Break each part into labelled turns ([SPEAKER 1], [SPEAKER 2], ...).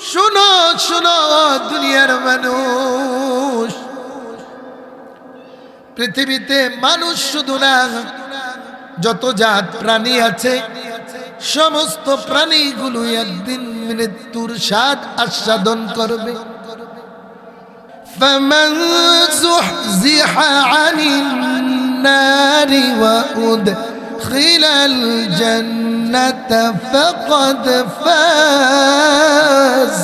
[SPEAKER 1] শুনো শুনো দুনিয়ার মানুষ, পৃথিবীতে মানুষ শুধু না, যত জাত প্রাণী আছে সমস্ত প্রাণীগুলো একদিন মৃত্যুর স্বাদ আস্বাদন করবে। فمن زحزح عن النار وأدخل الجنة فقد فاز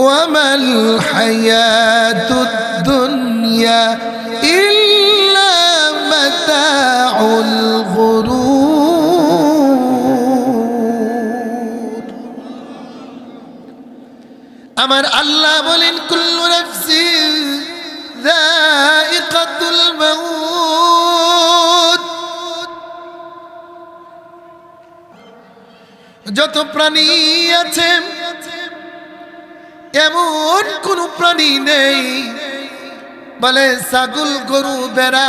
[SPEAKER 1] وما الحياة الدنيا إلا متاع الغرور। আমার আল্লাহ বলেন কুল্লু নাফসিন যায়িকাতুল মাউত। যত প্রাণী আছে এমন কোন প্রাণী নেই, বলে ছাগল গরু ভেড়া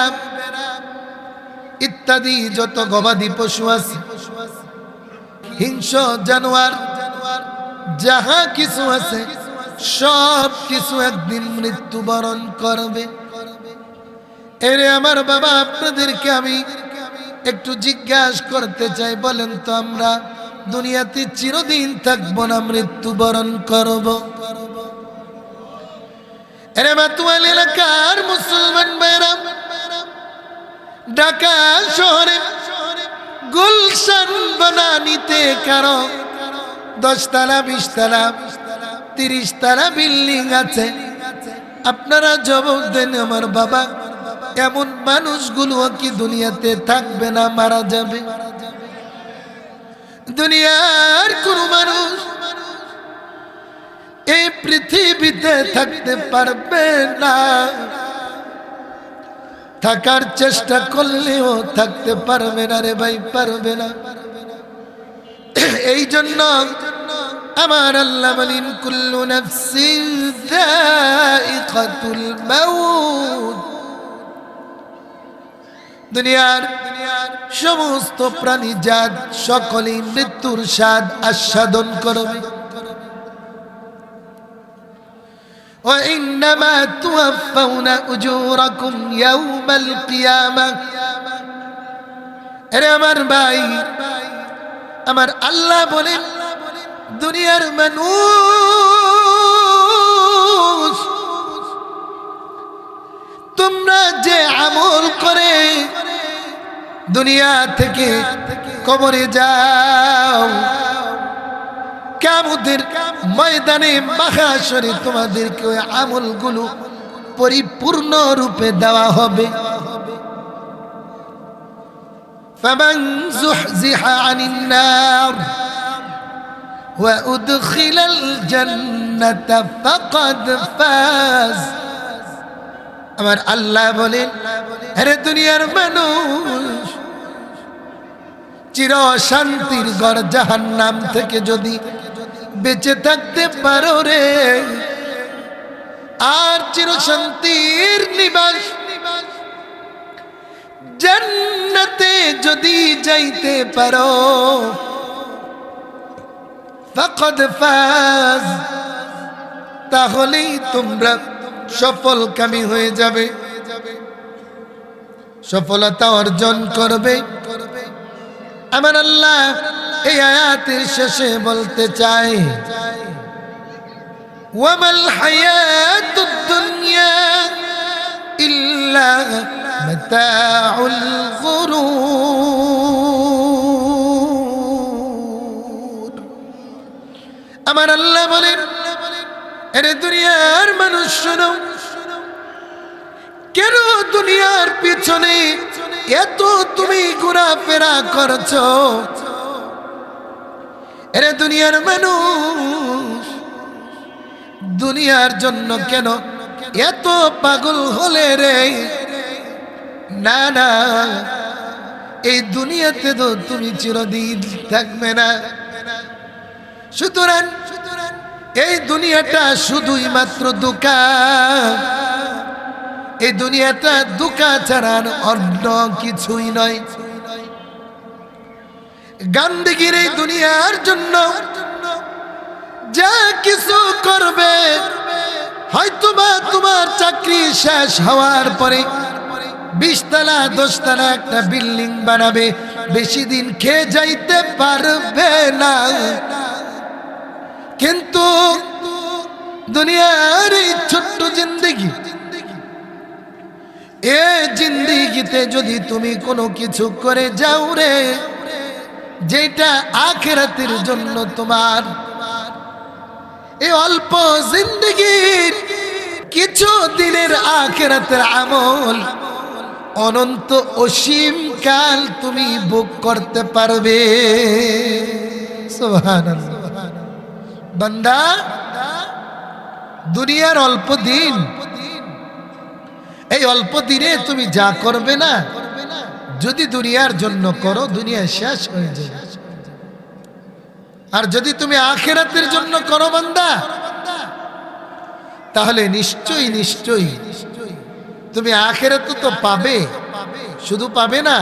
[SPEAKER 1] ইত্যাদি যত গবাদি পশু আছে, হিংস্র জানোয়ার যাহা কিছু আছে সব কিছু একদিন মৃত্যুবরণ করবে। এরে আমার বাবা, আপনাদেরকে আমি একটু জিজ্ঞাসা করতে চাই, বলেন তো আমরা দুনিয়াতে চিরদিন থাকবো না মৃত্যুবরণ করব? এরে মাতুয়াল এলাকার মুসলমান ভাইরা, ঢাকা শহরে গুলশান বনানীতে কারো 10 তলা 20 তলা 30 তলা বিল্ডিং আছে। আপনারা জবাব দেন আমার বাবা, এমন মানুষগুলো কি দুনিয়াতে থাকবে না, মারা যাবে? দুনিয়ার কোন মানুষ এই পৃথিবীতে থাকতে পারবে না, থাকার চেষ্টা করলেও থাকতে পারবে না রে ভাই, পারবে না। এই জন্য আমার আল্লাহ বলেন কুল্লু নাফসিন যায়িকাতুল মাউত। দুনিয়ার সমস্ত প্রাণী জাত সকলেই মৃত্যুর স্বাদ আস্বাদন করবে। وإنما توفون أجوركم يوم القيامة। আরে আমার ভাই, আমার আল্লাহ বলেন দুনিয়ার মানুষ, তোমরা যে আমল করে দুনিয়া থেকে কবরে যাও, কিয়ামতের ময়দানে মাহশরে তোমাদেরকে ওই আমলগুলো পরিপূর্ণ রূপে দেওয়া হবে। ফামান যুহজিহা আনিন নার ওয়া উদখিলাল জান্নাতা ফাকাদ ফাজ। আমার আল্লাহ বলেন, আরে দুনিয়ার মানুষ, চির শান্তির ঘর জাহান্নাম থেকে যদি বেঁচে থাকতে পারো রে, আর চির শান্তির নিবাস জান্নাতে যদি যাইতে পারো, ফাকাদ ফাজ, তাহলেই তোমরা সফলকামী হয়ে যাবে, সফলতা অর্জন করবে। আমার আল্লাহ এই আয়াতের শেষে বলতে চাই, ওয়ামাল হায়াতুদ দুনিয়া ইল্লা মাতাউল গুরুর। আমার আল্লাহ বলেন, আরে দুনিয়ার মানুষ শোনো, কেন দুনিয়ার পিছনে এত তুমি ঘোরাফেরা করছো? আরে দুনিয়ার মানুষ, দুনিয়ার জন্য কেন এত পাগল হলে রে? না না, এই দুনিয়াতে তো তুমি চিরদিন থাকবে না। সুতরাং এই দুনিয়াটা শুধুই মাত্র দোকান, এই দুনিয়াটা দোকান ছাড়া অন্য কিছুই নয়। গান্দিগির এই দুনিয়ার জন্য যা কিছু করবে, হয়তোবা তোমার চাকরি শেষ হওয়ার পরে 20 তলা 10 তলা একটা বিল্ডিং বানাবে, বেশি দিন খেয়ে যাইতে পারবে না। কিন্তু দুনিয়ার এই ছোট্ট জিন্দেগি, এ জিন্দেগিতে যদি তুমি কোনো কিছু করে যাও রে, যেটা আখিরাতের জন্য তোমার, এই অল্প জিন্দেগির কিছু দিনের আখিরাতের আমল অনন্ত অসীম কাল তুমি ভোগ করতে পারবে। সুবহানাল্লাহ। বান্দা, দুনিয়ার অল্প দিন, এই অল্প দিনে তুমি যা করবে না, যদি দুনিয়ার জন্য করো, দুনিয়া শেষ হয়ে যাবে। আর যদি তুমি আখিরাতের জন্য করো বান্দা, তাহলে নিশ্চয়ই নিশ্চয়ই তুমি আখিরাতে তো পাবে। শুধু পাবে না,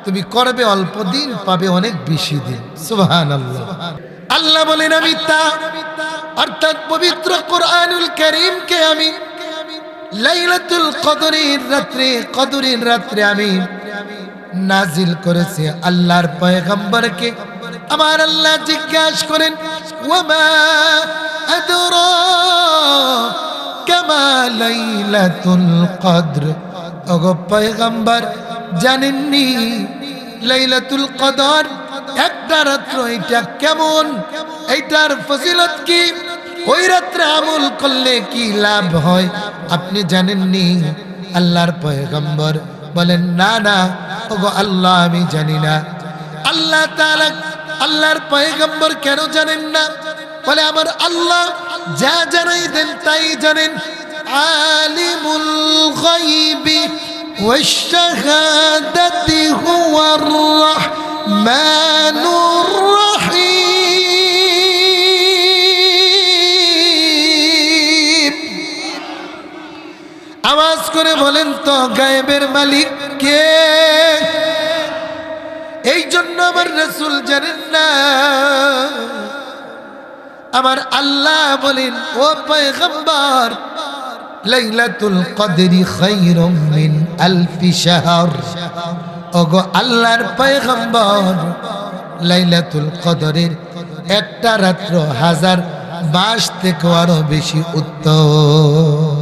[SPEAKER 1] তুমি করবে অল্প দিন, পাবে অনেক বেশি দিন। সুবহানাল্লাহ। আল্লাহ বলেন, আমি তা অর্থাৎ পবিত্র কোরআনুল কারীমকে আমি লাইলাতুল কদরের রাত্রে, কদরের রাত্রে আমি নাজিল করেছি। আল্লাহর পয়গম্বরকে আমার আল্লাহ জিজ্ঞাসা করেন, ওয়ামা আদরাকা মা লাইলাতুল কদর। ওগো পয়গম্বর, জানেননি লাইলাতুল কদর একটা রাত্র, এটা কেমন, এইটার ফজিলত কি, ওই রাত্রে আমল করলে কি লাভ হয়, আপনি জানেননি? আল্লাহর পয়গম্বর বলেন, না না ওগো আল্লাহ, আমি জানি না। আল্লাহ তাআলা আল্লাহর পয়গম্বর কেন জানেন না? বলে, আমার আল্লাহ যা জানাই দেন তাই জানেন। আলিমুল গায়বি ওয়াশ শাহাদাতি হুয়ার রাহমানুর রাহিম। আওয়াজ করে বলেন তো, গায়েবের মালিক কে? এই জন্য আমার রাসূল জানেন না। আমার আল্লাহ বলেন, ও পয়গম্বর, লাইলাতুল কদরি খায়রুম মিন আলফি শাহর। ওগো আল্লাহর পয়গম্বর, লাইলাতুল কদরের একটা রাত্র 1000 মাস থেকে আরো বেশি উত্তম।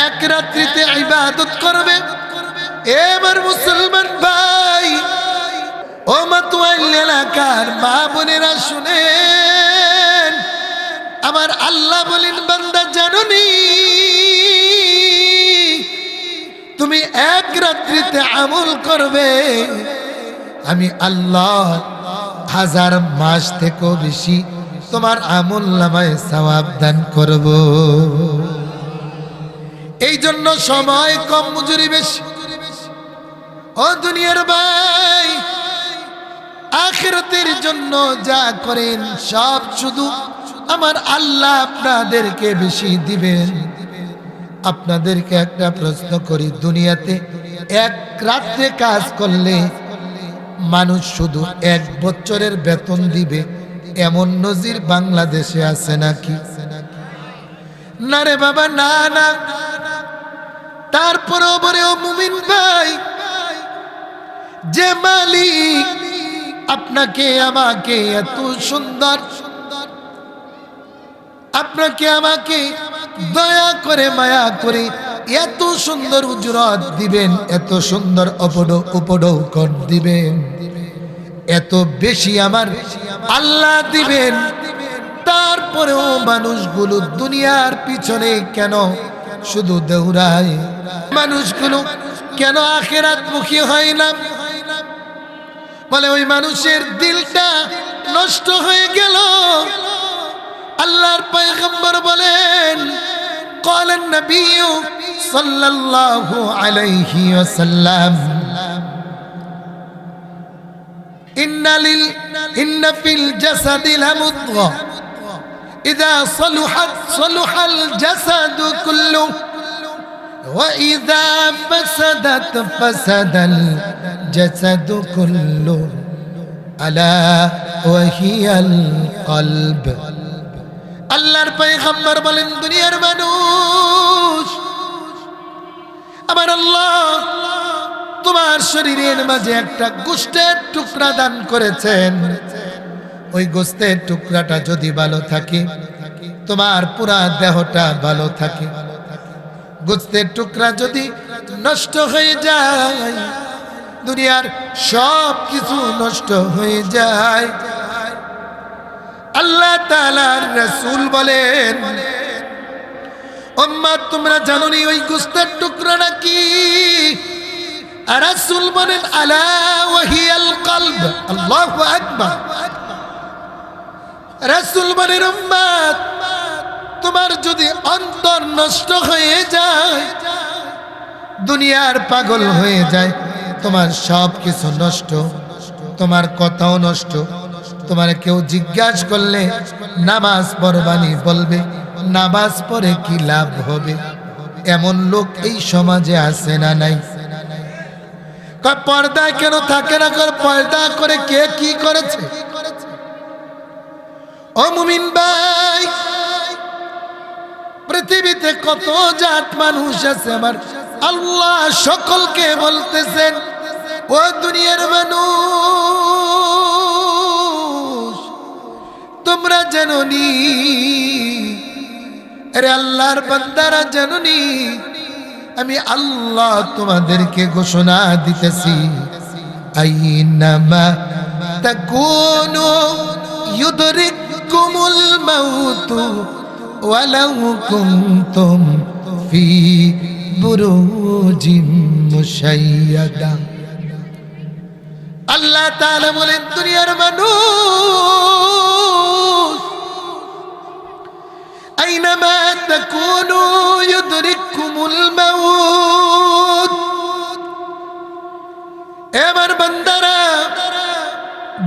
[SPEAKER 1] এক রাত্রিতে ইবাদত করবে। এবার মুসলমান ভাই, ও মাতওয়াইল এলাকার মা বোনেরা শুনেন, আমার আল্লাহ বলেন, বান্দা জানোনি তুমি এক রাত্রিতে আমল করবে, আমি আল্লাহ 1000 মাস থেকেও বেশি তোমার আমল নামায় সওয়াব দান করব। এই জন্য সময় কম, মজুরি বেশি। ও দুনিয়ার ভাই, আখিরাতের জন্য যা করেন সব শুধু আমার আল্লাহ আপনাদেরকে বেশি দিবেন। আপনাদেরকে একটা প্রশ্ন করি, দুনিয়াতে এক রাত্রে কাজ করলে মানুষ শুধু 1 বছরের বেতন দিবে, এমন নজির বাংলাদেশে আছে নাকি? না রে বাবা, না না। তারপরেও বলে, ও মুমিন ভাই, যে মালিক আপনাকে আমাকে এত সুন্দর, আপনাকে আমাকে দয়া করে মায়া করে এত সুন্দর উজরত দিবেন, এত সুন্দর উপঢৌকন দিবেন, এত বেশি আমার আল্লাহ দিবেন, তারপরেও মানুষগুলো দুনিয়ার পিছনে কেন শুধু দৌড়ায়? মানুষগুলো কেন আখিরাত মুখী হয় না? বলে, ওই মানুষের দিলটা নষ্ট হয়ে গেল। আল্লাহর পয়গম্বর বলেন, قال النبي صلى الله عليه وسلم إن في الجسد لمضغة إذا صلحت صلح الجسد كله وإذا فسدت فسد الجسد كله আলা ওয়াহিয়াল কলব। আল্লাহর পয়গম্বর বলেন, দুনিয়ার মানুষ, আমার আল্লাহ তোমার শরীরের মাঝে একটা গোশতের টুকরা দান করেছেন। ওই গোশতের টুকরাটা যদি ভালো থাকে, তোমার পুরা দেহটা ভালো থাকে। গোশতের টুকরা যদি নষ্ট হয়ে যায়, দুনিয়ার সব কিছু নষ্ট হয়ে যায়। আল্লাহ তাআলার রাসূল বলেন, উম্মত তোমরা জানো নি ওই গোশতের টুকরাটা কি? আর রাসূল বলেন, আলা ওয়াহিয়াল কলব। আল্লাহু আকবার। রাসূল বলেন, উম্মত তোমার যদি অন্তর নষ্ট হয়ে যায়, দুনিয়ার পাগল হয়ে যায়, তোমার সব কিছু নষ্ট, তোমার কথাও নষ্ট। তোমার কেউ জিজ্ঞাসা করলে নামাজ পড়বানি, বলবে নামাজ পড়ে কি লাভ হবে? এমন লোক এই সমাজে আছে না নাই? পর্দা কেন থাকে না? পর্দা করে কে কি করেছে? ও মুমিন ভাই, পৃথিবীতে কত জাত মানুষ আছে, আমার আল্লাহ সকলকে বলতেছেন, ও দুনিয়ার মানুষ, তোমরা জানোনি, আরে আল্লাহর বান্দারা জানোনি, আমি আল্লাহ তোমাদেরকে ঘোষণা দিতেছি, আইনামা তাকুনু ইউদরিকুমুল মাউতু ওয়ালাউ কুনতুম ফি বুরুজিম মুশাইয়াদা। আল্লাহ তাআলা বলেন, দুনিয়ার মানুষ, আইনামা তাকুনু ইউদরিকুমুল মাউত। এবার বান্দারা,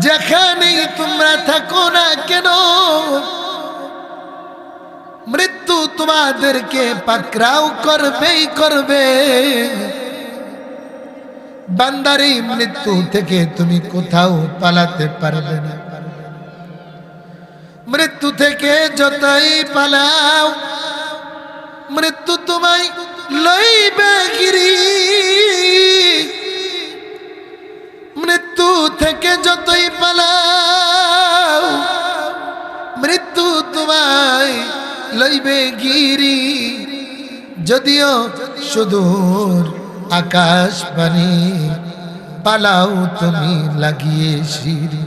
[SPEAKER 1] যেখানেই তোমরা থাকো না কেন, মৃত্যু তোমাদেরকে পাকড়াও করবেই করবে। বান্দারি মৃত্যু থেকে তুমি কোথাও পালাতে পারবে না। মৃত্যু থেকে যতই পালাও, মৃত্যু তোমায় লইবে গিরি। মৃত্যু থেকে যতই পালাও, মৃত্যু তোমায় লইবে গিরি। যদিও সুদূর আকাশ পানে পালাও তুমি লাগিয়ে শিরি।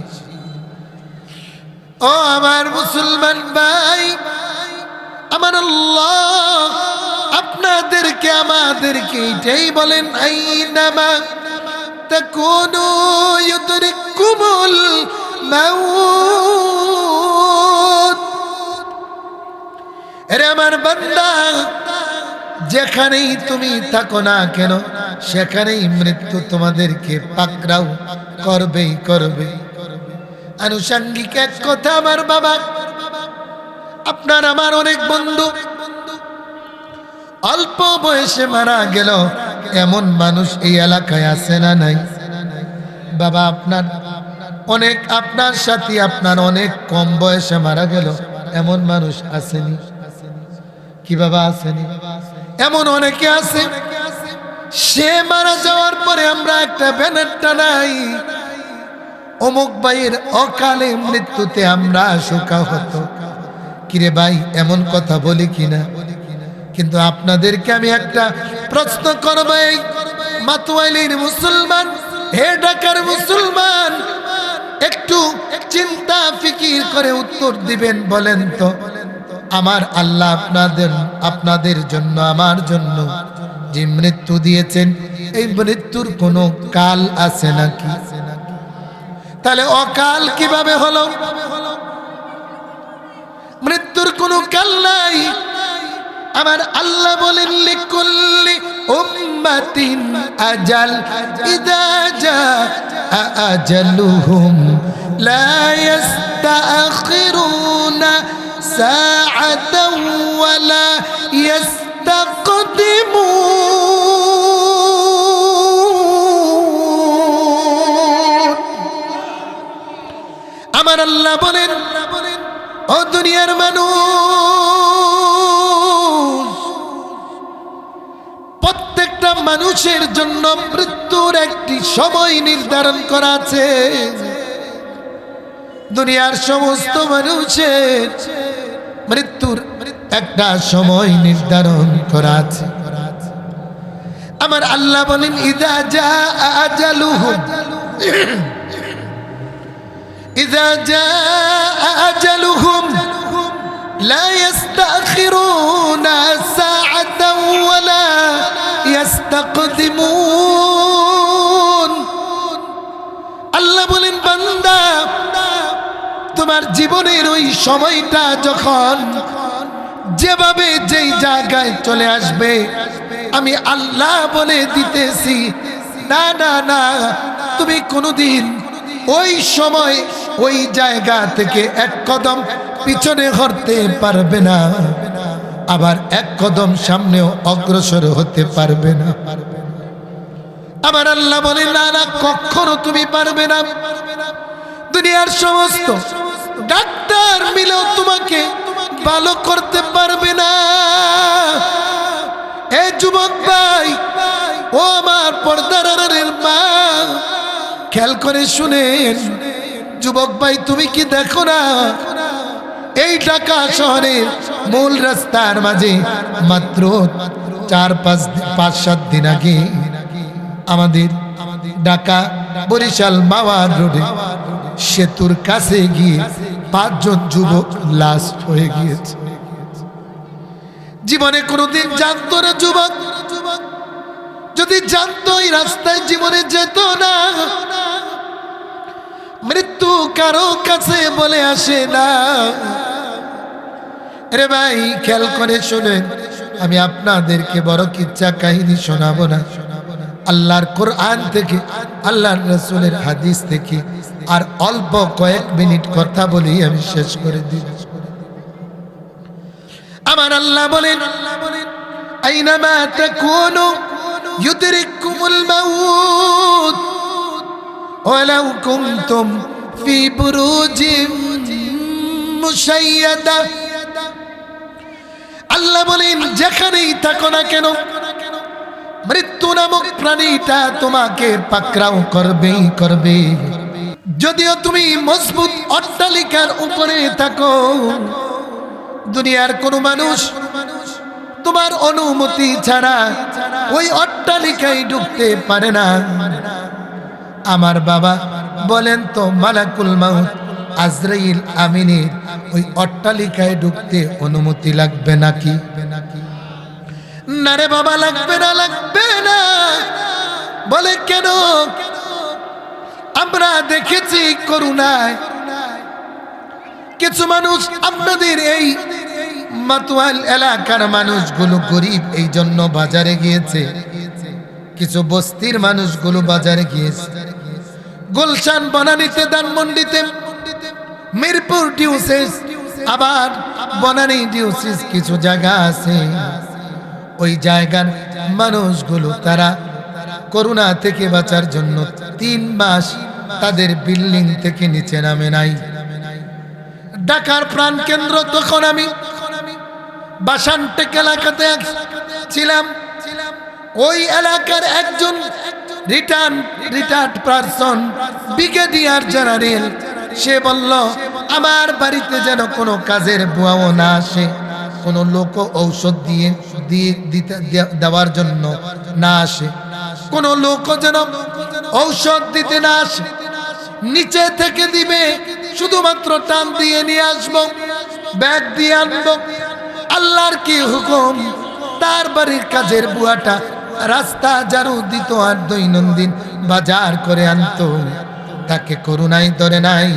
[SPEAKER 1] ও আমার মুসলমান ভাই, আমার আল্লাহ আপনাদেরকে আমাদেরকে এটাই বলেন, আইনামা তাকুনু ইউদরিকুমুল মাউত। আরে আমার বান্দা, যেখানেই তুমি থাকো না কেন, সেখানেই মৃত্যু তোমাদেরকে পাকড়াও করবেই করবে। আনুষঙ্গিক এক কথা, আমার বাবা, আপনার আমার অনেক বন্ধু অল্প বয়সে মারা গেল, এমন মানুষ এই এলাকায় আছে না নাই? বাবা, আপনার সাথী আপনার অনেক কম বয়সে মারা গেল, এমন মানুষ আসেনি কি বাবা? আসেনি? এমন অনেকে আছে, সে মারা যাওয়ার পরে আমরা একটা ব্যানার টানাই, অমুক ভাইয়ের অকালে মৃত্যুতে আমরা শোকাহত। কিরে ভাই, এমন কথা বলি কিনা? কিন্তু আপনাদেরকে আমি একটা প্রশ্ন করব, এই মাতোয়াইলির মুসলমান, হে ঢাকার মুসলমান, একটু চিন্তা ফিকির করে উত্তর দিবেন। বলেন তো, আমার আল্লাহ আপনাদের জন্য, আমার জন্য যে মৃত্যু দিয়েছেন, এই মৃত্যুর কোনো কাল আছে নাকি? তাহলে অকাল কিভাবে হলো? মৃত্যুর কোনো কাল নাই। আমার আল্লাহ বলেন, লিকুল্লি উম্মাতিন আজাল, ইযা জাআ আজালুহুম লা ইস্তাখিরুনা সাআতাও ওয়া লা ইস্তাকদিমুন। আমার আল্লাহ বলেন, ও দুনিয়ার মানুষ, প্রত্যেকটা মানুষের জন্য মৃত্যুর একটি সময় নির্ধারণ করা আছে। দুনিয়ার সমস্ত মানুষের মৃত্যুর একটা সময় নির্ধারণ করা আছে। আমার আল্লাহ বলেন, ইযা জাআ আজালুহুম, ইযা জাআ আজালুহুম লা ইস্তাখিরুনা সাআতান ওয়ালা ইস্তাকদিমুন। আল্লাহ বলেন, বান্দা, তোমার জীবনের ওই সময়টা যখন যেভাবে যেই জায়গায় চলে আসবে, আমি আল্লাহ বলে দিতেছি, না না না, তুমি কোনোদিন ওই সময় ওই জায়গা থেকে এক কদম পিছনে হতে পারবে না, আবার এক কদম সামনেও অগ্রসর হতে পারবে না। আমার আল্লাহ বলেন, না না, কখনো তুমি পারবে না। দুনিয়ার সমস্ত ডাক্তার মিলেও তোমাকে ভালো করতে পারবে না। এ যুবক ভাই, ও আমার পর্দার আড়ালের মা, খেয়াল করে শুনেন। যুবক ভাই, তুমি কি দেখো না, এই ঢাকা শহরের মূল রাস্তার মাঝে মাত্র 4-5-7 দিন আগে আমাদের ঢাকা বরিশাল মাওয়া রোডে সেতুর কাছে গিয়ে 5 জন যুবক লাশ হয়ে গিয়েছে। জীবনে কোনোদিন জানতো না যুবক, যদি জানতো এই রাস্তায় জীবনে যেত না। মৃত্যু কারো কাছে বলে আসে না রে ভাই। খেয়াল করে শুনেন, আমি আপনাদেরকে বড় কিচ্ছা কাহিনী শোনাবো না, আল্লাহর কোরআন থেকে, আল্লাহর রাসূলের হাদিস থেকে, আর অল্প কয়েক মিনিট কথা বলি আমি শেষ করে দিব। আমার আল্লাহ বলেন, আইনামা তাকুনু ইউদরিকুমুল মাউত ওয়ালাউ কুনতুম ফি বুরুজিম মুশাইয়াদা। আল্লাহ বলেন, যেখানেই থাকো না কেন, মৃত্যু নামক প্রাণীটা তোমাকে পাকড়াও করবেই করবে। যদিও তুমি মজবুত অট্টালিকার উপরে থাকো, দুনিয়ার কোনো মানুষ তোমার অনুমতি ছাড়া ওই অট্টালিকায় ঢুকতে পারে না। আমার বাবা বলেন তো, মালাকুল মাউত আজরাইল আমিনের ওই অট্টালিকায় ঢুকতে অনুমতি লাগবে নাকি? না রে বাবা, লাগবে না, লাগবে না। বলে কেন? আমরা দেখেছি করুণায় কিছু মানুষ, আপনাদের এই মাতোয়াল এলাকার মানুষগুলো গরিব, এই জন্য বাজারে গিয়েছে। কিছু বস্তির মানুষগুলো বাজারে গিয়েছে। গুলশান, বনানীতে, ধানমন্ডিতে, মিরপুর ডিউসেস, আবার বনানী ডিউসেস কিছু জায়গা আছে। ওই জায়গার মানুষগুলো তারা করোনা থেকে বাঁচার জন্য 3 মাস তাদের বিল্ডিং থেকে নিচে নামে নাই। ঢাকার প্রাণ কেন্দ্র, তখন আমি বাসানটেক এলাকাতে ছিলাম। ওই এলাকার একজন রিটায়ার্ড পারসন, ব্রিগেডিয়ার জেনারেল, সে বলল, আমার বাড়িতে যেন কোনো কাজের বুয়াও না আসে, কোনো লোক ঔষধ দেওয়ার জন্য না আসে, কোনো লোক যেন ঔষধ দিতে না আসে। নিচে থেকে দিবে, শুধুমাত্র টান দিয়ে নিয়ে আসবো, ব্যাগ দিয়ে আনবো। আল্লাহর কি হুকুম, তার বাড়ির কাজের বুয়াটা রাস্তা ঝাড়ু দিত আর দৈনন্দিন বাজার করে আনতো। তাকে করুণাই ধরে নাই,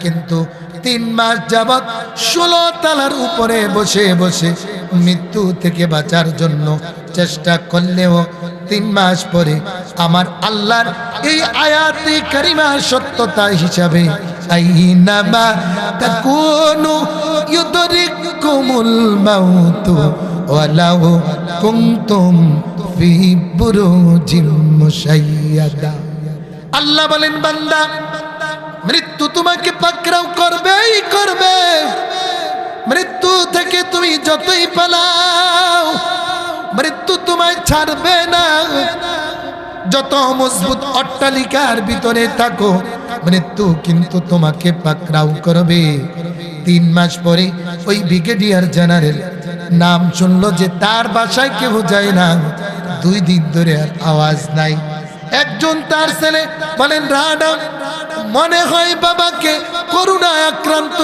[SPEAKER 1] কিন্তু 3 মাস যাবৎ 16 তলার উপরে বসে বসে মৃত্যু থেকে বাঁচার জন্য চেষ্টা করলেও 3 মাস পরে আমার আল্লাহর এই আয়াতে কারিমা সত্যতা হিসাবে, আইনামা তাকুনু ইউদরিকুমুল মাউতু ওয়ালাউ কুনতুম ফি বুরুজিম মুশাইয়াদা। আল্লাহ বলেন, বান্দা, মৃত্যু তোমাকে পাকড়াও করবেই করবে। মৃত্যু থেকে তুমি যতই পালাও মৃত্যু তোমায় ছাড়বে না। যত মজবুত অট্টালিকার ভিতরে থাকো মৃত্যু কিন্তু তোমাকে পাকড়াও করবে। 3 মাস পরে ওই ব্রিগেডিয়ার জেনারেল নাম শুনলো যে তার বাসায় কেউ যায় না। 2 দিন ধরে আর আওয়াজ নাই। একজন তার ছেলে বলেন রাডা, মনে হয় বাবাকে করুণায় আক্রান্ত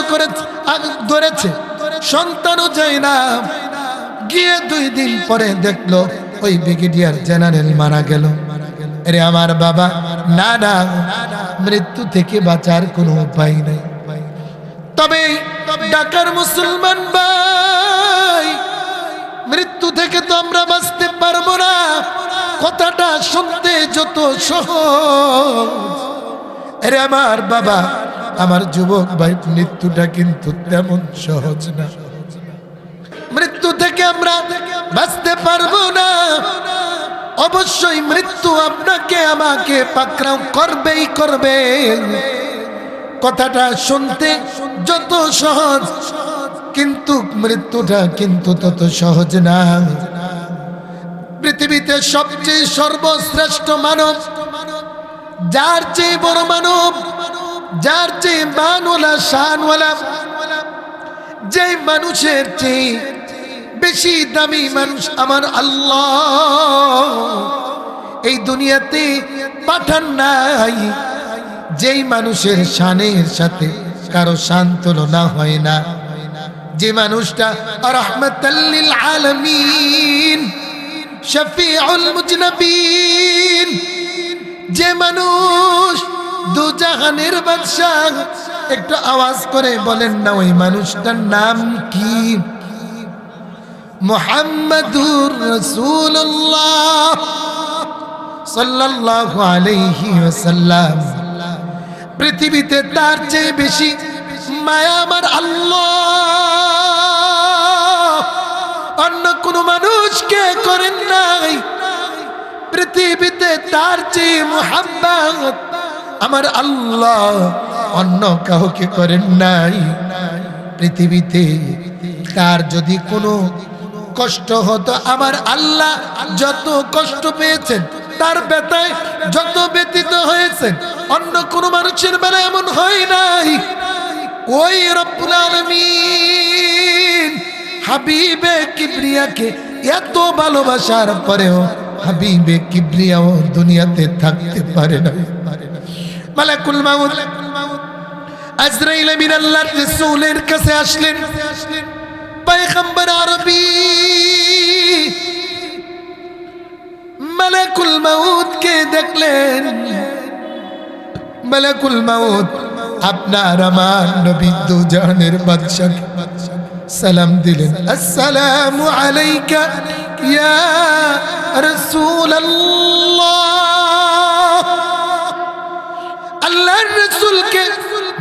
[SPEAKER 1] ধরেছে, সন্তানও যায় না। গিয়ে 2 দিন পরে দেখলো ওই ব্রিগেডিয়ার জেনারেল মারা গেল। আরে আমার বাবা, না না, মৃত্যু থেকে বাঁচার কোনো উপায় নেই। তবে ঢাকার মুসলমান ভাই, মৃত্যু থেকে তো আমরা বাঁচতে পারবো না। কথাটা শুনতে যত সহজ, আরে আমার বাবা, আমার যুবক ভাই, মৃত্যুটা কিন্তু তেমন সহজ না। মৃত্যু থেকে আমরা বাঁচতে পারবো না। অবশ্যই মৃত্যু আপনাকে আমাকে পাকড়াও করবেই করবে। কথাটা শুনতে যত সহজ কিন্তু মৃত্যুটা কিন্তু তত সহজ না। পৃথিবীতে সবচেয়ে সর্বশ্রেষ্ঠ মানব, যার চেয়ে বড় মানব, যার চেয়ে মানওয়ালা শানওয়ালা, যে মানুষের চেয়ে বেশি দামি মানুষ আমার আল্লাহ এই দুনিয়াতে পাঠান নাই। যেই মানুষের শানের সাথে কারো শান তুলনা হয় না, যে মানুষটা রাহমাতাল লিল আলামিন, শফিউল মুজনাবিন, যে মানুষ দু জাহানের বাদশা, একটু আওয়াজ করে বলেন না ওই মানুষটার নাম কি? মুহাম্মাদুর রাসূলুল্লাহ সাল্লাল্লাহু আলাইহি ওয়াসাল্লাম। পৃথিবীতে তার চেয়ে বেশি মায়া আমার আল্লাহ অন্য কোন মানুষকে করেন নাই। পৃথিবীতে তার চেয়ে মুহাব্বত আমার আল্লাহ অন্য কাউকে করেন নাই। পৃথিবীতে তার যদি কোনো কষ্ট হতো, আমার আল্লাহ যত কষ্ট পেয়েছেন, তার ব্যথায় যত ব্যতীত হয়েছেন, অন্য কোন মানুষের বেলায় এমন হয় নাই। ওই রব্বুল আলামিন হাবিবে কিবরিয়াকে এত ভালোবাসার পরেও হাবিবে কিবরিয়াও দুনিয়াতে থাকতে পারে না। মালাকুল মাউত আজরাইল আমিন আল্লাহর রাসূলের কাছে আসলেন। পয়গম্বর আরবি মালাকুল মাউত কে দেখলেন। মালাকুল মাউত আপনার আমার নবী দু জাহানের বাদশাহ সালাম দিলেন। আসসালামু আলাইকা ইয়া রাসূলুল্লাহ। আল্লাহর রাসূলকে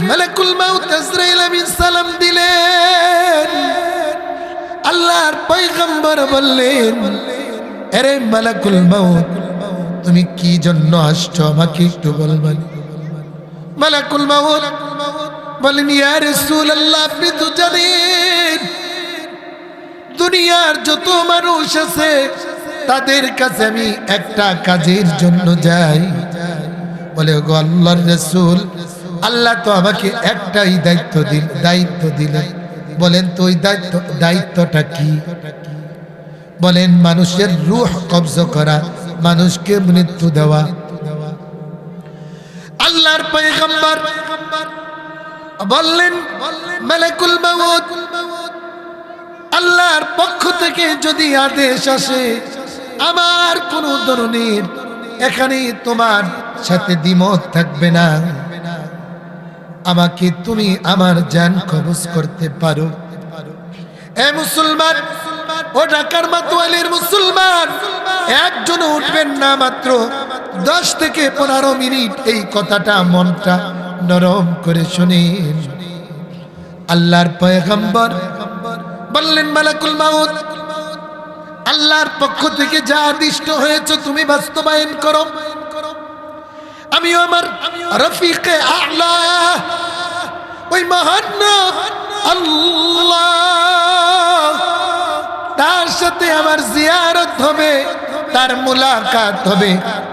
[SPEAKER 1] মালাকুল মাউত আজরাইল আমিন সালাম দিলেন। আল্লাহর পয়গম্বর বললেন, আরে মালাকুল মাউত, তুমি কি জন্য আসছো আমাকে একটু বলবেন? মালাকুল মাউত বলেন, ইয়া রাসূলুল্লাহ, আপনি তো জানেন দুনিয়ার যত মানুষ আছে তাদের কাছে আমি একটা কাজের জন্য যাই। বলে, গো আল্লাহর রাসূল, আল্লাহ তো আমাকে একটাই দায়িত্ব দিলেন। বলেন তো ওই দায়িত্বটা কি? বলেন, মানুষের রূহ কবজ করা, মানুষকে মৃত্যু দেওয়া। আল্লাহর পয়গম্বর বললেন, মালাকুল মাউত, আল্লাহর পক্ষ থেকে যদি আদেশ আসে, আমার কোন ধরনের এখানে তোমার সাথে দ্বিমত থাকবে না। আমাকে তুমি আমার জান কবজ করতে পারো। এ মুসলমান, ও ঢাকার মাতোয়ালির মুসলমান, একজন উঠবেন না, মাত্র 10 থেকে 15 মিনিট এই কথাটা মনটা নরম করে শুনেন। আল্লাহর পয়গম্বর বললেন, মালাকুল মাউত, আল্লাহর পক্ষ থেকে যা আদিষ্ট হয়েছে তুমি বাস্তবায়ন করো। আমিও আমার রফিকে আ'লা ওই মহান আল্লাহ তার সাথে আমার জিয়ারত হবে, তার মুলাকাত হবে,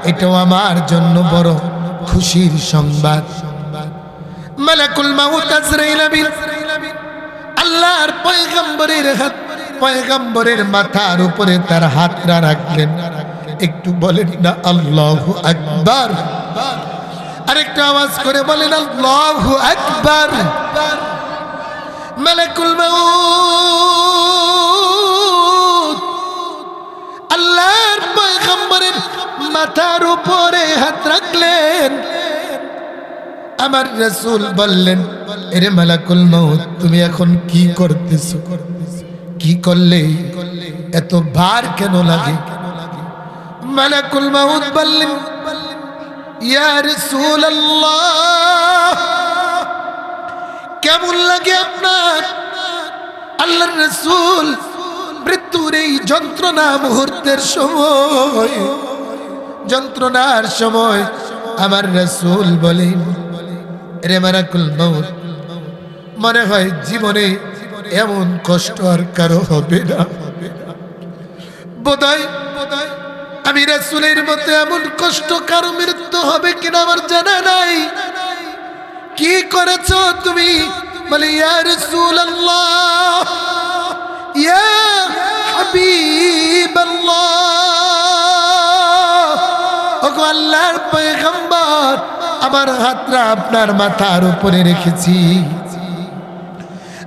[SPEAKER 1] এটাও আমার জন্য বড় খুশির সংবাদ। মালাকুল মাউত আজরাইল আমিন আল্লাহর পয়গম্বরের মাথার উপরে তার হাতটা রাখলেন। একটু বলেন না আল্লাহু আকবার, আরেকটু আওয়াজ করে বলেন আল্লাহু আকবার। মালাকুল মাউত আল্লাহর পয়গম্বরের মাথার উপরে হাত রাখলেন। আমার রাসূল বললেন, এরে মালাকুল মাউত, তুমি এখন কি করতেছো? কি করলে এত ভার কেন লাগে? মালাকুল মাউত বললেন, ইয়া রাসূলুল্লাহ, কেমন লাগে আপনার? আল্লাহর রাসূল মৃত্যুর এই যন্ত্রণা মুহূর্তের সময়, যন্ত্রণার সময় আমার রাসূল বলেন, রে মালাকুল মাউত, মনে হয় জীবনে এমন কষ্ট আর কারো হবে না। বোধহয় আমি রাসূলের মতো এমন কষ্ট কারো মৃত্যু হবে কিনা আমার জানা নাই। কি করেছো তুমি? বলে, ইয়া রাসূলুল্লাহ, ইয়া হাবিবাল্লাহ, ওগো আল্লাহর পয়গম্বর, আমার হাতটা আপনার মাথার উপরে রেখেছি।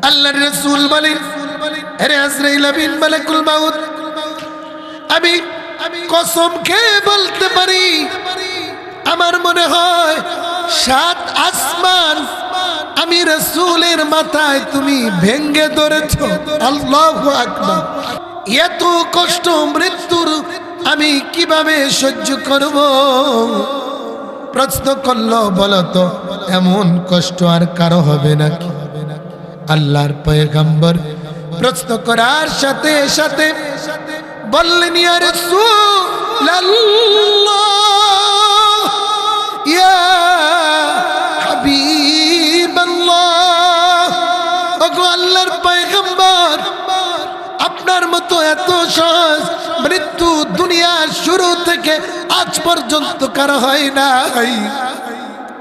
[SPEAKER 1] আল্লাহর রাসূল বলেন, আরে আজরাইল আমিন মালাকুল মাউত, আমি কসম খেয়ে বলতে পারি, আমার মনে হয় 7 আসমান আমি রাসূলের মাথায় তুমি ভেঙ্গে ধরেছো। আল্লাহু আকবার। এত কষ্ট মৃত্যুর আমি কিভাবে সহ্য করব? প্রশ্ন করলো, বলো তো এমন কষ্ট আর কারো হবে নাকি? আল্লাহর পয়গম্বর প্রশ্ন করার সাথে সাথে বললেন, ইয়া রাসূলুল্লাহ, ইয়া হাবিবাল্লাহ, ওগো আল্লাহর পয়গম্বর, আপনার মতো এত সহজ মৃত্যু দুনিয়ার শুরু থেকে আজ পর্যন্ত কারো হয় নাই,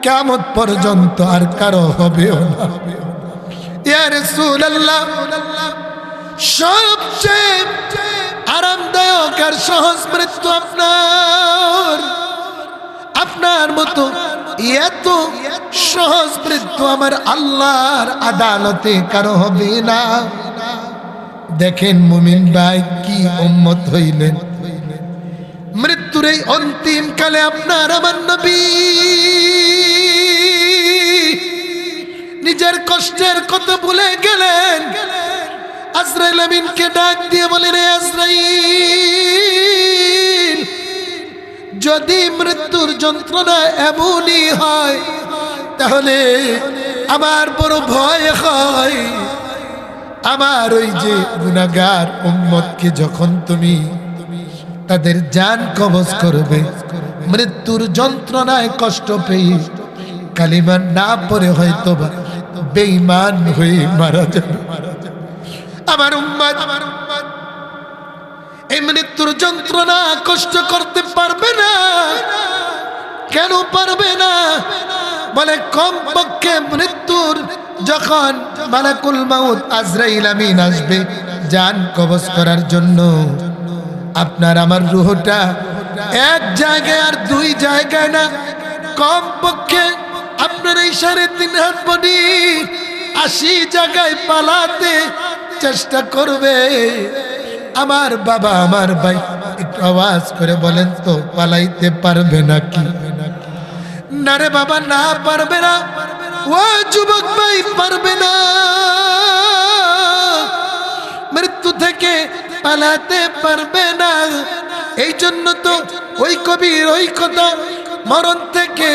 [SPEAKER 1] কিয়ামত পর্যন্ত আর কারো হবেও না। ইয়া রাসূলুল্লাহ, সবচেয়ে আরামদায়ক আর সহজ মৃত্যু আপনার মতো এত সহজ মৃত্যু আমার আল্লাহর আদালতে কারো হবে না। দেখেন মুমিন ভাই, কি উম্মত হইলেন। মৃত্যুর এই অন্তিম কালে আপনার আমার নবী নিজের কষ্টের কথা ভুলে গেলেন। আজরাইল আমিনকে ডাক দিয়ে বলেন, রে আজরাইল, যদি মৃত্যুর যন্ত্রণা এমনই হয় তাহলে আমার বড় ভয় হয়। আমার ওই যে গুনাহগার উম্মতকে যখন তুমি তাদের জান কবজ করবে, মৃত্যুর যন্ত্রণায় কষ্ট পেয়ে কালিমা না পড়ে হয়তো বেঈমান হয়ে মারা যাবে। আমার উম্মত এই মৃত্যুর যন্ত্রণা কষ্ট করতে পারবে না। কেন পারবে না? বলে, কমপক্ষে মৃত্যুর যখন মালাকুল মাউত আজরাইল আমিন আসবে জান কবজ করার জন্য, আপনার আমার রূহটা এক জায়গায় আর 2 জায়গায় না, কমপক্ষে আপনার এই 3.5 হাত বডি 80 জায়গায় পালাতে চেষ্টা করবে। আমার বাবা, আমার ভাই, একটু আওয়াজ করে বলেন তো, পালাইতে পারবে নাকি? না রে বাবা, না পারবে না। ও যুবক ভাই, পারবে না। মৃত্যু থেকে পালাতে পারবে না। এই জন্য তো ওই কবির ওই কথা, মরণ থেকে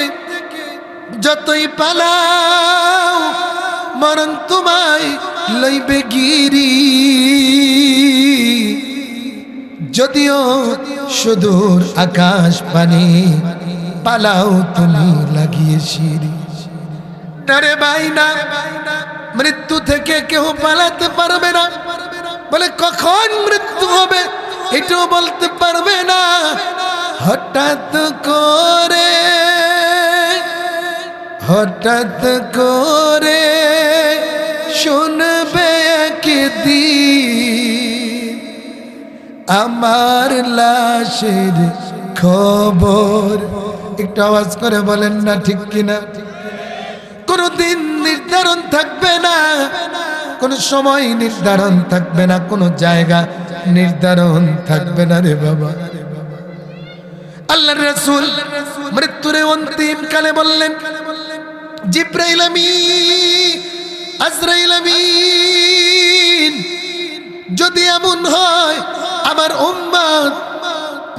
[SPEAKER 1] যতই পালাও মরণ তোমায় লইবে গিরি। যদিও সুদূর আকাশ পানি পালাও তুমি লাগিয়ে সিঁড়ি। আরে ভাই না, মৃত্যু থেকে কেউ পালাতে পারবে না। বলে কখন মৃত্যু হবে এটাও বলতে পারবে না। হঠাৎ করে শুনবে একদিন আমার লাশের খবর। একটু আওয়াজ করে বলেন না ঠিক কিনা? কোনো দিন নির্ধারণ থাকবে না, কোনো সময় নির্ধারণ থাকবে না, কোনো জায়গা নির্ধারণ থাকবে না রে বাবা। আল্লাহর রাসূল মৃত্যুর অন্তিম কালে বললেন, জিবরাইল আমিন, আজরাইল আমিন, যদি এমন হয় আমার উম্মত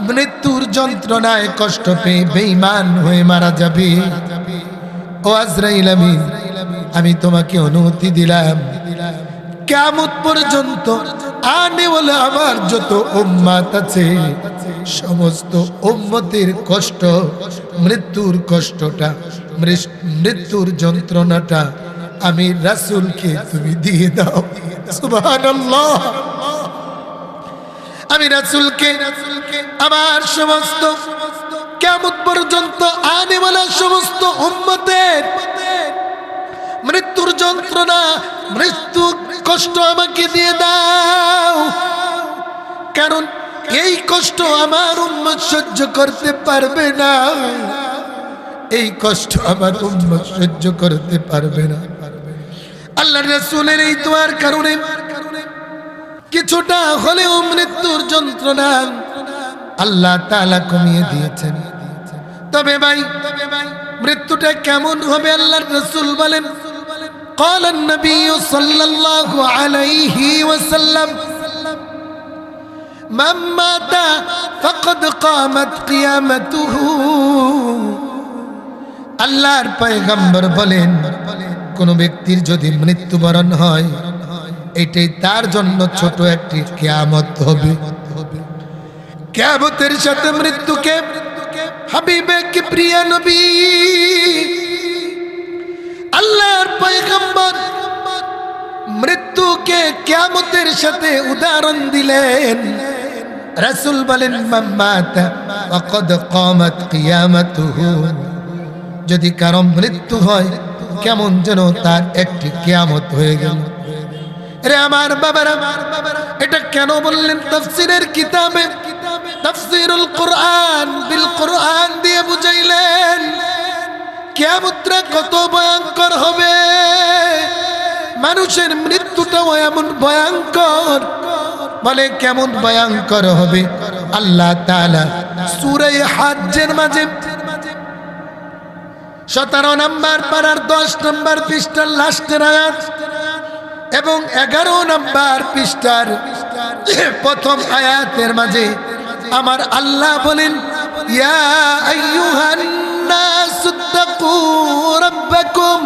[SPEAKER 1] মৃত্যুর যন্ত্রণায় কষ্ট পেয়ে বেঈমান হয়ে মারা যাবে, ও আজরাইল আমিন আমি তোমাকে অনুমতি দিলাম কিয়ামত পর্যন্ত আনেওয়ালা আমার যত উম্মত আছে সমস্ত উম্মতের কষ্ট, মৃত্যুর কষ্টটা, মৃত্যুর যন্ত্রণাটা আমি রাসূলকে তুমি দিয়ে দাও। সুবহানাল্লাহ। আমি রাসূলকে আমার সমস্ত কিয়ামত পর্যন্ত আনেওয়ালা সমস্ত উম্মতের মৃত্যুর যন্ত্রণা, মৃত্যু কষ্ট আমাকে দিয়ে দাও, কারণ এই কষ্ট আমার উম্মত সহ্য করতে পারবে না, এই কষ্ট আমার উম্মত সহ্য করতে পারবে না। আল্লাহর রাসূলের এই দোয়ার কারণে কিছুটা হলেও মৃত্যুর যন্ত্রণা আল্লাহ তাআলা কমিয়ে দিয়েছেন। তবে ভাই মৃত্যুটা কেমন হবে আল্লাহর রাসূল বলেন, قال النبي صلى الله عليه وسلم من مات فقد قامت قيامته। আল্লাহর পয়গম্বর বলেন, কোন ব্যক্তির যদি মৃত্যুবরণ হয় এটাই তার জন্য ছোট একটি কিয়ামত হবে। কিয়ামতের সাথে মৃত্যুকে হাবিবে কি প্রিয় নবী আল্লাহর পয়গম্বর মৃত্যুকে কিয়ামতের সাথে উদাহরণ দিলেন। রাসূল বলেন, মান মাতা ফাকাদ কামাত কিয়ামাতুহু, যদি কারো মৃত্যু হয় কেমন যেন তার একটি কিয়ামত হয়ে গেল। রে আমার বাবারা, এটা কেন বললেন? তাফসীরের কিতাবে তাফসীরুল কুরআন বিল কুরআন দিয়ে বুঝাইলেন কিয়ামতটা কত ভয়ঙ্কর হবে, মানুষের মৃত্যুটাও এমন ভয়ঙ্কর। বলে কেমন ভয়ঙ্কর হবে? আল্লাহ তাআলা সূরা হাজ্জের মাঝে 17 নম্বর পারার 10 নম্বর পৃষ্ঠার লাস্টের আয়াত এবং 11 নম্বর পৃষ্ঠার প্রথম আয়াতের মাঝে আমার আল্লাহ বলেন, ইয়া আইয়ুহান নাসু তাকু রাব্বাকুম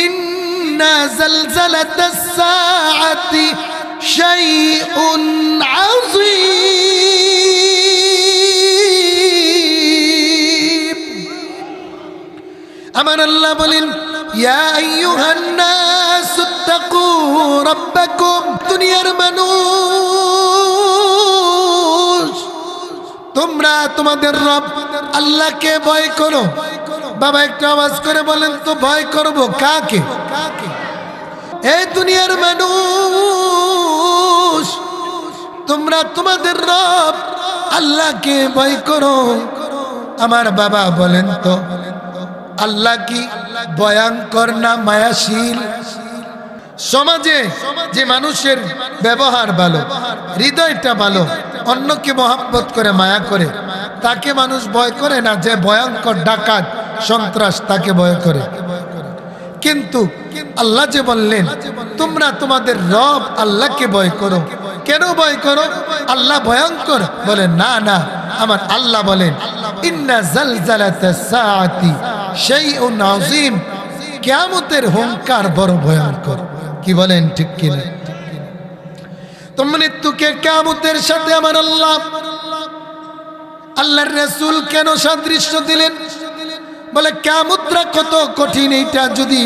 [SPEAKER 1] ইন্না জালজালাতাস সাআতি শাইউন আযীম। আমার আল্লাহ বলেন, ইয়া আইয়ুহান নাসু তাকু রাব্বাকুম, দুনিয়ার মানুষ তোমরা তোমাদের রব আল্লাহকে ভয় করো। বাবা একটু আওয়াজ করে বলেন তো, ভয় করব কাকে? এই দুনিয়ার মানুষ তোমরা তোমাদের রব আল্লাহকে ভয় করো। আমার বাবা বলেন তো, আল্লাহ কি ভয়ঙ্কর না মায়াশীল? সমাজে যে মানুষের ব্যবহার ভালো, হৃদয়টা ভালো, অন্যকে মহব্বত করে মায়া করে, তাকে মানুষ ভয় করে না। যে ভয়ঙ্কর ডাকাত সন্ত্রাস তাকে ভয় করে। কিন্তু আল্লাহ যে বললেন তোমরা তোমাদের রব আল্লাহকে ভয় করো, কেন ভয় করো? আল্লাহ ভয়ঙ্কর? বলে না না, আমার আল্লাহ বলেন ইন্না জালজালাতাস সাআতি শাইউন আযীম, কিয়ামতের হুঙ্কার বড় ভয়ঙ্কর। কি বলেন ঠিক কিনা? তো মৃত্যুকে কিয়ামতের সাথে আমার আল্লাহ আল্লাহর রাসূল কেন সাদৃশ্য দিলেন? বলে কিয়ামতটা কত কঠিন, এটা যদি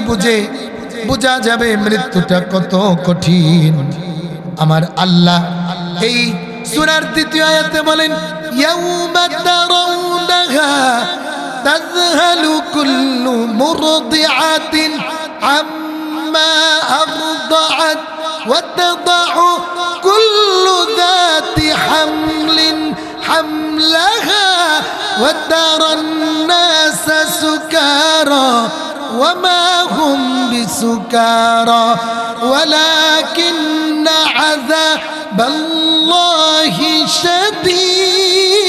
[SPEAKER 1] বোঝা যাবে মৃত্যুটা কত কঠিন। আমার আল্লাহ এই সূরার দ্বিতীয় আয়াতে বলেন, ইয়াউমা তারাউনাহা তাযহালু কুল্লু মুরদিআতিন আম্মা আরদাআত ওয়া তাদাউ কুল্লু যাতি হামলিন হামলাহা ওয়া তারান নাসা সুকারা ওয়া মা হুম বিসুকারা ওয়ালাকিন্না আযাবাল্লাহি শাদীদ।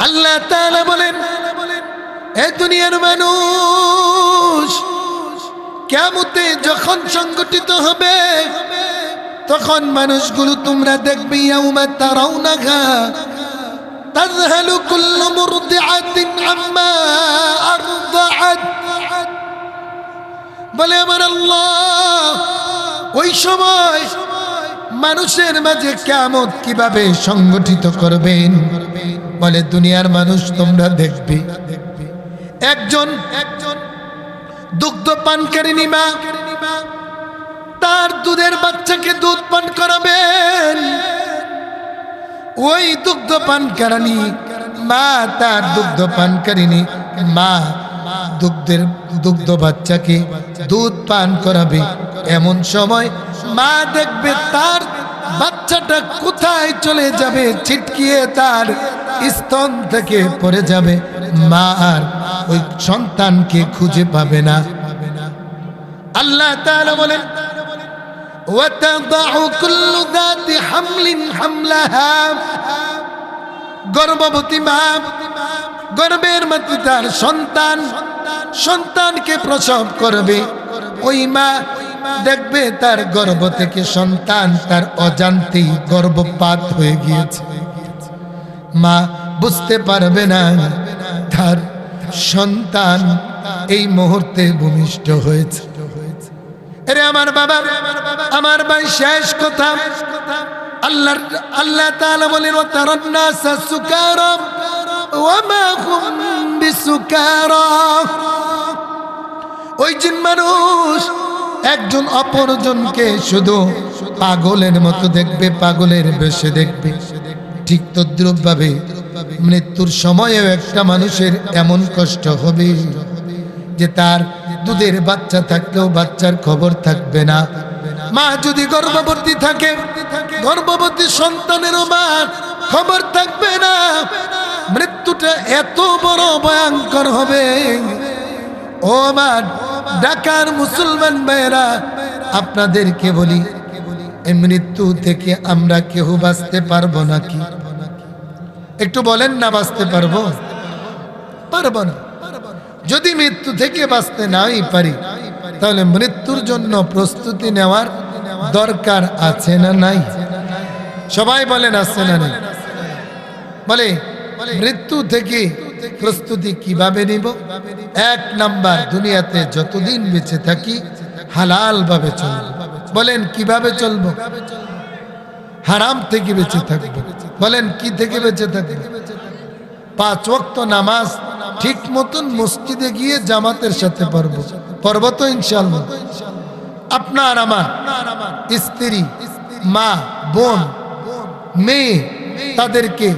[SPEAKER 1] আল্লাহ তাআলা বলেন, এ দুনিয়ার মানুষ, কিয়ামতে যখন সংগঠিত হবে তখন মানুষগুলো তোমরা দেখবে, ইয়াউমা তারাউনাহা তাযহালু কুল্লু মুরদিআতিন আম্মা আরদাআত। বলে আমার আল্লাহ, ওই সময় মানুষের মাঝে কিয়ামত কিভাবে সংগঠিত করবেন? বলে দুনিয়ার মানুষ তোমরা দেখবে, একজন দুগ্ধ পানকারিনী মা তার দুধের বাচ্চাকে দুধ পান করাবেন। ওই দুগ্ধ পানকারিনী মা, তার দুগ্ধ পানকারিনী মা দুগ্ধ বাচ্চাকে দুধ পান করাবে। এমন সময় মা দেখবে তার বাচ্চাটা কোথায় চলে যাবে, ছিটকিয়ে তার স্তন থেকে পড়ে যাবে। মা আর ওই সন্তানকে খুঁজে পাবে না। আল্লাহ তাআলা বলেন, ওয়াতাদাউ কুল্লু যাতি হামলিন হামলাহা। গর্ভবতী মা গর্ভের মধ্যে তার সন্তানকে প্রসব করবে। ওই মা দেখবে তার গর্ভ থেকে সন্তান তার অজান্তেই গর্ভপাত হয়ে গিয়েছে। মা বুঝতে পারবে না তার সন্তান এই মুহূর্তে ভূমিষ্ঠ হয়েছে। আরে আমার বাবা, আমার ভাই, শেষ কথা আল্লাহ তাআলা বলেন, ওয়া তারান নাসা সুকারা ওয়া মা হুম বিসুকারা। ওই জিন মানুষ একজন অপরজনকে শুধু পাগলের মতো দেখবে, পাগলের বেশে দেখবে। ঠিক তদ্রুপ ভাবে মৃত্যুর সময়েও একটা মানুষের এমন কষ্ট হবে যে তার দুধের বাচ্চা থাকলেও বাচ্চার খবর থাকবে না। মা যদি গর্ভবতী থাকে, গর্ভবতী সন্তানেরও মার খবর থাকবে না। মৃত্যুটা এত বড় ভয়ঙ্কর হবে। ও আমার ঢাকার মুসলমান ভাইয়েরা, আপনাদেরকে বলি, এই মৃত্যু থেকে আমরা কেউ বাঁচতে পারবো নাকি? একটু বলেন না, বাঁচতে পারবো? পারবো না। যদি মৃত্যু থেকে বাঁচতে নাই পারি, তাহলে মৃত্যুর জন্য প্রস্তুতি নেওয়ার দরকার আছে না নাই? সবাই বলেন আছে না নাই? বলে মৃত্যু থেকে প্রস্তুতি কিভাবে নিব? এক নাম্বার, দুনিয়াতে যতদিন বেঁচে থাকি হালাল ভাবে চলবো। বলেন কিভাবে চলবো? হারাম থেকে বেঁচে থাকবো। বলেন কি থেকে বেঁচে থাকবো? 5 ওয়াক্ত নামাজ ঠিক মতন মসজিদে গিয়ে জামাতের সাথে পড়বো তো ইনশাআল্লাহ। আপনার আমার স্ত্রী, মা, বোন, মেয়ে, তাদেরকে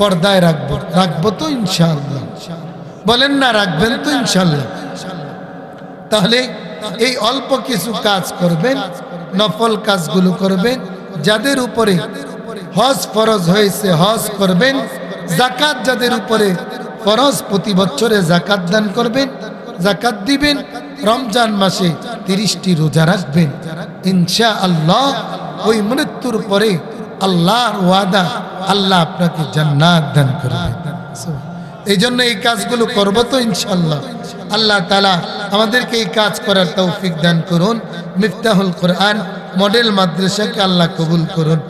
[SPEAKER 1] পর্দায় রাখবো তো ইনশাআল্লাহ। বলেন না, রাখবেন তো ইনশাআল্লাহ? তাহলে এই অল্প কিছু কাজ করবেন, নফল কাজগুলো করবেন। যাদের উপরে হজ ফরজ হয়েছে হজ করবেন। যাকাত যাদের উপরে ফরজ, প্রতি বছরে যাকাত দান করবেন, যাকাত দিবেন। রমজান মাসে 30টি রোজা রাখবেন। ইনশাআল্লাহ ওই মৃত্যুর পরে আল্লাহর ওয়াদা, আল্লাহ আপনাকে জান্নাত দান করবেন। এই জন্য এই কাজগুলো করবো তো ইনশাআল্লাহ। আল্লাহ তাআলা আমাদেরকে এই কাজ করার তৌফিক দান করুন। মিফতাহুল কোরআন মডেল মাদ্রাসাকে আল্লাহ কবুল করুন।